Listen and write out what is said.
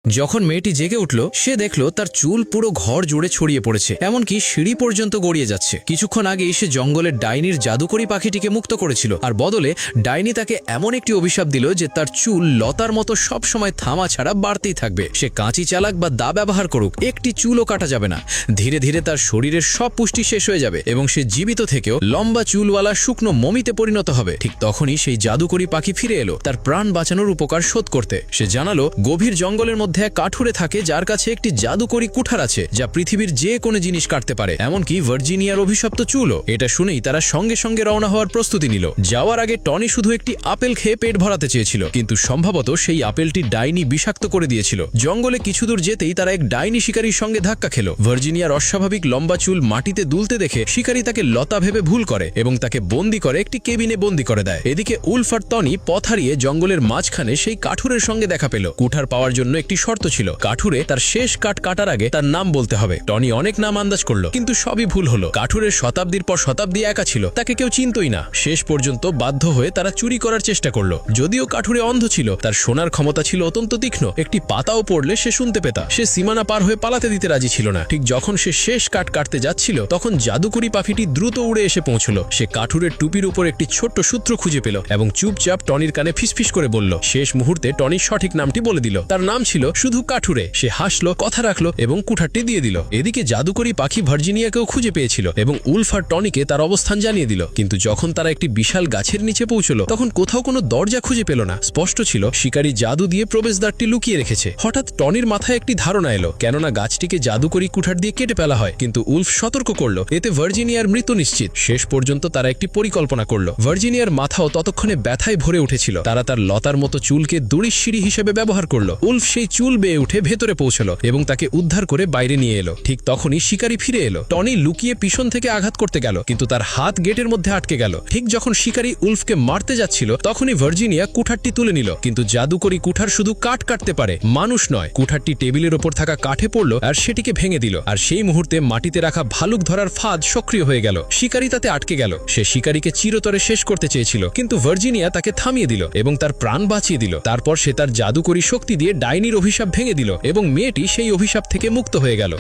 যখন মেয়েটি জেগে উঠল সে দেখল তার চুল পুরো ঘর জুড়ে ছড়িয়ে পড়েছে, এমনকি সিঁড়ি পর্যন্ত গড়িয়ে যাচ্ছে। কিছুক্ষণ আগেই সে জঙ্গলের ডাইনির জাদুকরি পাখিটিকে মুক্ত করেছিল, আর বদলে ডাইনি তাকে এমন একটি অভিশাপ দিল যে তার চুল লতার মতো সব সময় থামা ছাড়া বাড়তেই থাকবে। সে কাঁচি চালাক বা দা ব্যবহার করুক, একটি চুলও কাটা যাবে না। ধীরে ধীরে তার শরীরের সব পুষ্টি শেষ হয়ে যাবে এবং সে জীবিত থেকেও লম্বা চুলওয়ালা শুকনো মমিতে পরিণত হবে। ঠিক তখনই সেই জাদুকরি পাখি ফিরে এলো তার প্রাণ বাঁচানোর উপকার শোধ করতে। সে জানালো গভীর জঙ্গলের মধ্যে এক কাঠুরে থাকে যার কাছে একটি জাদুকরি কুঠার আছে যা পৃথিবীর যে কোনো জিনিস কাটতে পারে, এমনকি ভার্জিনিয়ার অভিশপ্ত চুলও। এটা শুনেই তারা সঙ্গে সঙ্গে রওনা হওয়ার প্রস্তুতি নিল। যাওয়ার আগে টনি শুধু একটি আপেল খেয়ে পেট ভরাতে চেয়েছিল, কিন্তু সম্ভবত সেই আপেলটি ডাইনি বিষাক্ত করে দিয়েছিল। জঙ্গলে কিছু দূর যেতেই তারা এক ডাইনি শিকারীর সঙ্গে ধাক্কা খেল। ভার্জিনিয়ার অস্বাভাবিক লম্বা চুল মাটিতে দুলতে দেখে শিকারী তাকে লতা ভেবে ভুল করে এবং তাকে বন্দি করে একটি কেবিনে বন্দি করে দেয়। এদিকে উলফ আর টনি পথ হারিয়ে জঙ্গলের মাঝখানে সেই কাঠুরের সঙ্গে দেখা পেল। কুঠার পাওয়ার জন্য একটি শর্ত ছিল, কাঠুরে তার শেষ কাঠ কাটার আগে তার নাম বলতে হবে। টনি অনেক নাম আন্দাজ করলো, কিন্তু সবই ভুল হলো। কাঠুরের শতাব্দীর পর শতাব্দী একা ছিল, তাকে কেউ চিনতই না। শেষ পর্যন্ত বাধ্য হয়ে তারা চুরি করার চেষ্টা করলো। যদিও কাঠুরে অন্ধ ছিল, তার শোনার ক্ষমতা ছিল অত্যন্ত তীক্ষ্ণ। একটি পাতাও পড়লে সে শুনতে পেত। সে সীমানা পার হয়ে পালাতে দিতে রাজি ছিল না। ঠিক যখন সে শেষ কাঠ কাটতে যাচ্ছিল তখন জাদুকরি পাখিটি দ্রুত উড়ে এসে পৌঁছলো। সে কাঠুরের টুপির উপর একটি ছোট্ট সূত্র খুঁজে পেল এবং চুপচাপ টনির কানে ফিসফিস করে বলল। শেষ মুহূর্তে টনির সঠিক নামটি বলে দিল। তার নাম ছিল শুধু কাঠুরে। সে হাসলো, কথা রাখলো এবং কুঠারটি দিয়ে দিল। এদিকে জাদুকরি পাখি ভার্জিনিয়াকেও খুঁজে পেয়েছিল এবং উলফ আর টনিকে তার অবস্থান জানিয়ে দিল। কিন্তু যখন তারা একটি বিশাল গাছের নিচে পৌঁছলো তখন কোথাও কোনো দরজা খুঁজে পেল না। স্পষ্ট ছিল শিকারী জাদু দিয়ে প্রবেশদ্বারটি লুকিয়ে রেখেছে। হঠাৎ টনির মাথায় একটি ধারণা এলো, কেননা গাছটিকে জাদুকরি কুঠার দিয়ে কেটে ফেলা হয়। কিন্তু উলফ সতর্ক করলো, এতে ভার্জিনিয়ার মৃত্যু নিশ্চিত। শেষ পর্যন্ত তারা একটি পরিকল্পনা করলো। ভার্জিনিয়ার মাথাও ততক্ষণে ব্যথায় ভরে উঠেছিল। তারা তার লতার মতো চুলকে দড়ির সিঁড়ি হিসেবে ব্যবহার করলো। উলফ সেই চুল বেয়ে উঠে ভেতরে পৌঁছলো এবং তাকে উদ্ধার করে বাইরে নিয়ে এলো। ঠিক তখনই শিকারী ফিরে এলো। টনি লুকিয়ে পিছন থেকে আঘাত করতে গেল, কিন্তু তার হাত গেটের মধ্যে আটকে গেল। ঠিক যখন শিকারী উলফকে মারতে যাচ্ছিল তখনই ভার্জিনিয়া কুঠারটি তুলে নিল। কিন্তু জাদুকরি কুঠার শুধু কাঠ কাটতে পারে, মানুষ নয়। কুঠারটি টেবিলের ওপর থাকা কাঠে পড়লো আর সেটিকে ভেঙে দিল। আর সেই মুহূর্তে মাটিতে রাখা ভালুক ধরার ফাঁদ সক্রিয় হয়ে গেল। শিকারী তাতে আটকে গেল। সে শিকারীকে চিরতরে শেষ করতে চেয়েছিল, কিন্তু ভার্জিনিয়া তাকে থামিয়ে দিল এবং তার প্রাণ বাঁচিয়ে দিল। তারপর সে তার জাদুকরি শক্তি দিয়ে ডাইনির অভিশাপ ভেঙে দিল এবং মেয়েটি সেই অভিশাপ থেকে মুক্ত হয়ে গেল।